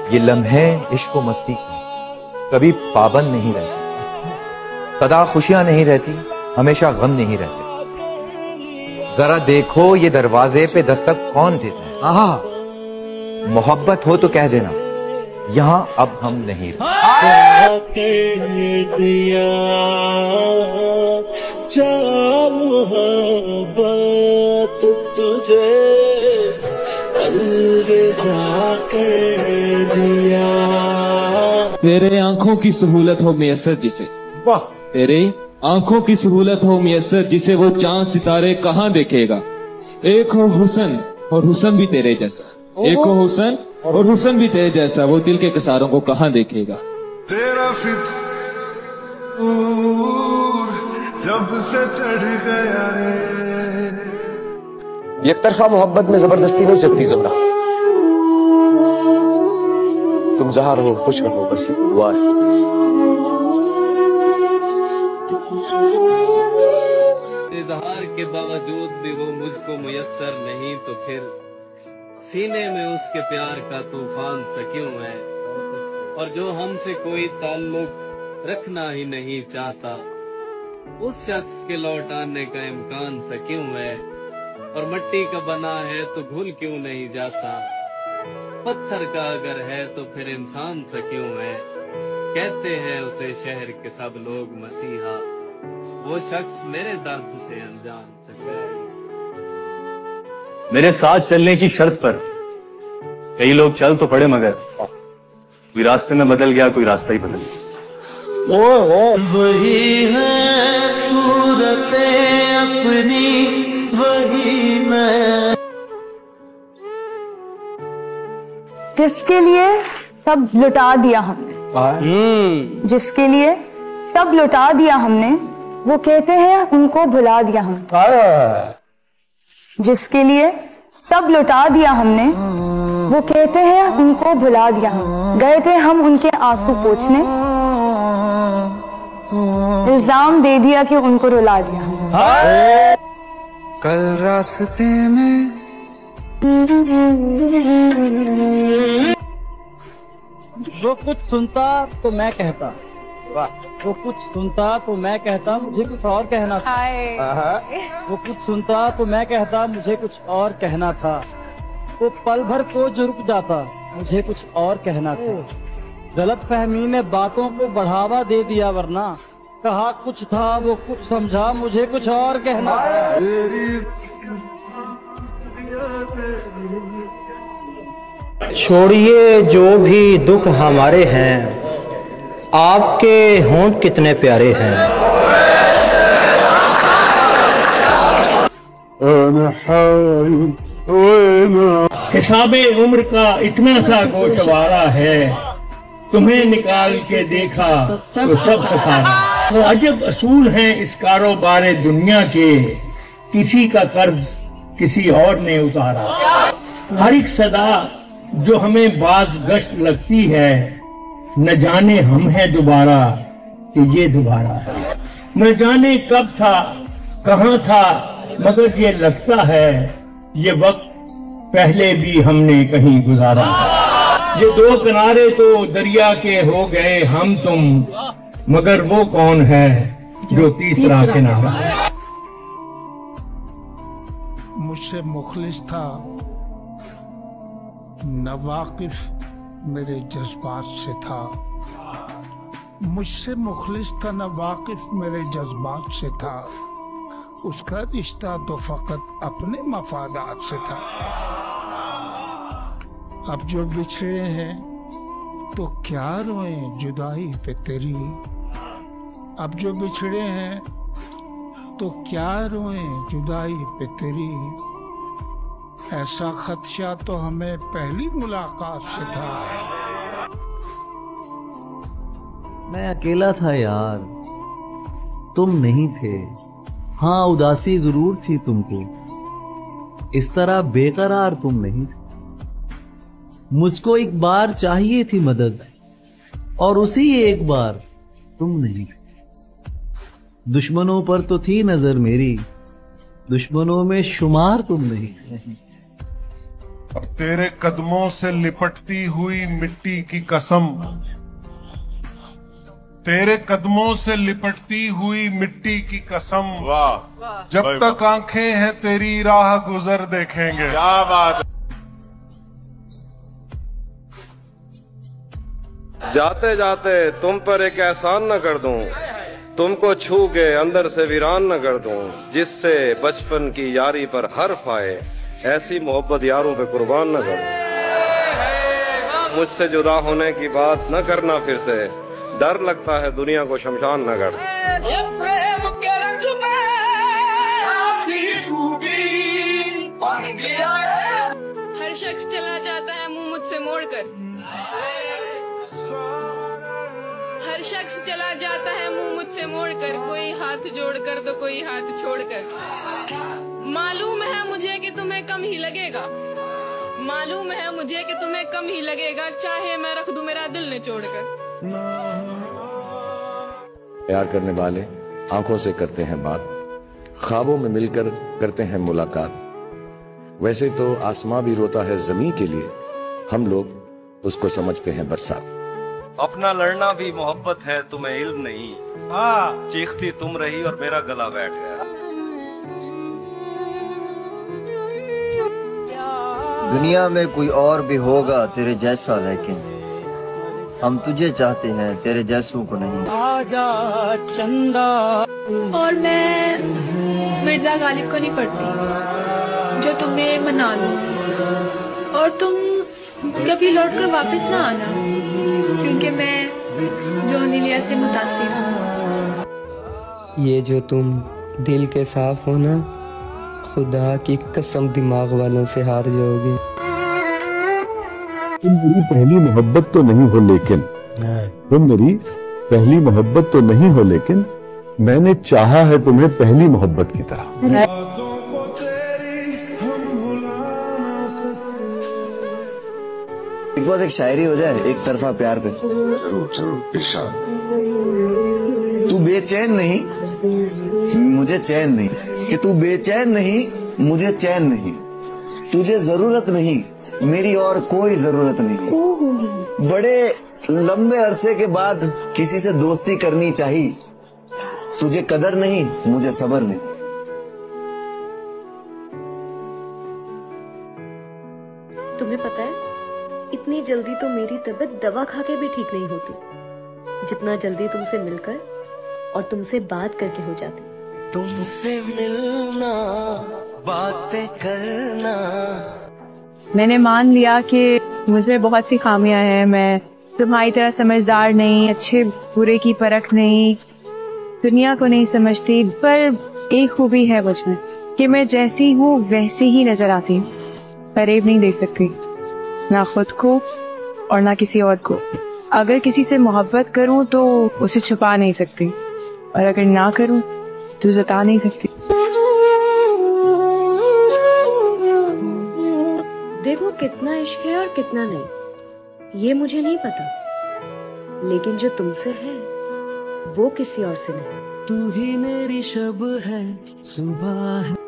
ये लम्हे इश्क व मस्ती की कभी पाबंद नहीं रहते, सदा खुशियां नहीं रहती, हमेशा गम नहीं रहते। जरा देखो ये दरवाजे पे दस्तक कौन देता है। आहा, मोहब्बत हो तो कह देना, यहां अब हम नहीं रहते। तुझे अलविदा कर दिया। तेरे आंखों की सहूलत हो मैसर जिसे, वाह, तेरे आंखों की सहूलत हो मैसर जिसे, वो चांद सितारे कहाँ देखेगा। एक हो हुसन और हुसन भी तेरे जैसा, एक हो हुसन और हुसन भी तेरे जैसा, वो दिल के किसारों को कहाँ देखेगा। तेरा फितूर जब से चढ़ गया रे। एक तरफा मोहब्बत में जबरदस्ती नहीं चलती ज़ोहरा, तुम जहां रहो खुश रहो, बस ये दुआ है। इजहार के बावजूद भी वो मुझको मुयस्सर नहीं, तो फिर सीने में उसके प्यार का तूफान सा क्यों है। और जो हमसे कोई ताल्लुक रखना ही नहीं चाहता, उस शख्स के लौट आने का इम्कान सा क्यों है। और मिट्टी का बना है तो घुल क्यों नहीं जाता, पत्थर का अगर है तो फिर इंसान सा क्यों है। कहते हैं उसे शहर के सब लोग मसीहा, वो शख्स मेरे दर्द से अनजान सा। मेरे साथ चलने की शर्त पर कई लोग चल तो पड़े, मगर कोई रास्ते में बदल गया, कोई रास्ता ही बदल गया। वही है सूरत अपनी, वही मैं। जिसके लिए सब लुटा दिया हमने, जिसके लिए सब लुटा दिया हमने, वो कहते हैं उनको भुला दिया हमने। जिसके लिए सब लुटा दिया हमने, वो कहते हैं उनको भुला दिया हमने। गए थे हम उनके आंसू पोंछने, इल्जाम दे दिया कि उनको रुला दिया। कल रास्ते में जो कुछ सुनता तो मैं कहता, जो कुछ सुनता तो मैं कहता मुझे कुछ और कहना था। जो कुछ सुनता तो मैं कहता मुझे कुछ और कहना था। वो पल भर को जो रुक जाता, मुझे कुछ और कहना था। गलत फहमी ने बातों को बढ़ावा दे दिया, वरना कहा कुछ था वो कुछ समझा, मुझे कुछ और कहना था। छोड़िए जो भी दुख हमारे हैं, आपके होंठ कितने प्यारे हैं। हिसाबे उम्र का इतना सा गोशवारा है, तुम्हें निकाल के देखा तो सब खसारा। तो अजब असूल है इस कारोबार दुनिया के, किसी का कर्ज किसी और ने उतारा। हर एक सदा जो हमें बाज गश्त लगती है, न जाने हम है दोबारा कि ये दोबारा है। न जाने कब था कहाँ था, मगर ये लगता है ये वक्त पहले भी हमने कहीं गुजारा। ये दो किनारे तो दरिया के हो गए हम तुम, मगर वो कौन है जो तीसरा किनारा। मुझसे मुखलिस था न वाकिफ मेरे जज्बात से था, मुझसे मुखलिस था न वाकिफ मेरे जज्बात से था। उसका रिश्ता तो फकत अपने मफादात से था। अब जो बिछड़े हैं तो क्या रोएं जुदाई पे तेरी। अब जो बिछड़े हैं तो क्या रोएं जुदाई पे तेरी। ऐसा खदशा तो हमें पहली मुलाकात से था। मैं अकेला था यार, तुम नहीं थे। हाँ, उदासी जरूर थी तुमको, इस तरह बेकरार तुम नहीं थे। मुझको एक बार चाहिए थी मदद, और उसी एक बार तुम नहीं थे। दुश्मनों पर तो थी नजर मेरी, दुश्मनों में शुमार तुम नहीं थे। और तेरे कदमों से लिपटती हुई मिट्टी की कसम, तेरे कदमों से लिपटती हुई मिट्टी की कसम, वाह, जब तक आंखें हैं तेरी राह गुजर देखेंगे। क्या बात। जाते जाते तुम पर एक एहसान न कर दूं, तुमको छू के अंदर से वीरान न कर दूं, जिससे बचपन की यारी पर हर्फ आए, ऐसी मोहब्बत यारों पे कुर्बान न कर दूं। मुझसे जुदा होने की बात न करना फिर से, डर लगता है दुनिया को शमशान न कर। हर शख्स चला जाता है मुंह मुझसे मोड़कर, हर शख्स चला जाता है मुंह मुझसे मोड़कर, कोई हाथ जोड़कर तो कोई हाथ छोड़कर। मालूम है मुझे कि तुम्हें कम ही लगेगा, मालूम है मुझे कि तुम्हें कम ही लगेगा, चाहे मैं रख दूं मेरा दिल निचोड़कर। प्यार करने वाले आंखों से करते हैं बात, ख्वाबों में मिलकर करते हैं मुलाकात। वैसे तो आसमां भी रोता है जमीन के लिए, हम लोग उसको समझते हैं बरसात। अपना लड़ना भी मोहब्बत है, तुम्हें इल्म नहीं। चीखती तुम रही और मेरा गला बैठ गया। दुनिया में कोई और भी होगा तेरे जैसा, लेकिन हम तुझे चाहते हैं, तेरे जैसों को नहीं। आजा चंदा। और मैं मिर्जा गालिब को नहीं पढ़ती जो तुम्हें मना लो, और तुम कभी लौटकर वापस ना आना, क्योंकि मैं जोहनीलिया से मुतासिर हूँ। ये जो तुम दिल के साफ हो ना, खुदा की कसम दिमाग वालों से हार जाओगे। तुम मेरी पहली मोहब्बत तो नहीं हो, लेकिन तुम मेरी पहली मोहब्बत तो नहीं हो, लेकिन मैंने चाहा है तुम्हें पहली मोहब्बत की तरह। एक बार एक शायरी हो जाए एक तरफा प्यार पे। जरूर जरूर इरशाद। तू बेचैन नहीं मुझे चैन नहीं, कि तू बेचैन नहीं मुझे चैन नहीं, तुझे जरूरत नहीं मेरी और कोई जरूरत नहीं। बड़े लंबे अरसे के बाद किसी से दोस्ती करनी चाहिए, तुझे कदर नहीं मुझे सब्र नहीं। तुम्हें पता है इतनी जल्दी तो मेरी तबीयत दवा खा के भी ठीक नहीं होती, जितना जल्दी तुमसे मिलकर और तुमसे बात करके हो जाती। तुमसे मिलना बातें करना। मैंने मान लिया कि मुझमें बहुत सी खामियां हैं, मैं तुम्हारी तरह समझदार नहीं, अच्छे बुरे की परख नहीं, दुनिया को नहीं समझती, पर एक खूबी है मुझमें कि मैं जैसी हूँ वैसी ही नजर आती हूँ। फरेब नहीं दे सकती, ना खुद को और ना किसी और को। अगर किसी से मोहब्बत करूँ तो उसे छुपा नहीं सकती, और अगर ना करूँ तो जता नहीं सकती। देखो कितना इश्क है और कितना नहीं, ये मुझे नहीं पता, लेकिन जो तुमसे है वो किसी और से नहीं। तू ही मेरी शब है, सुबह है।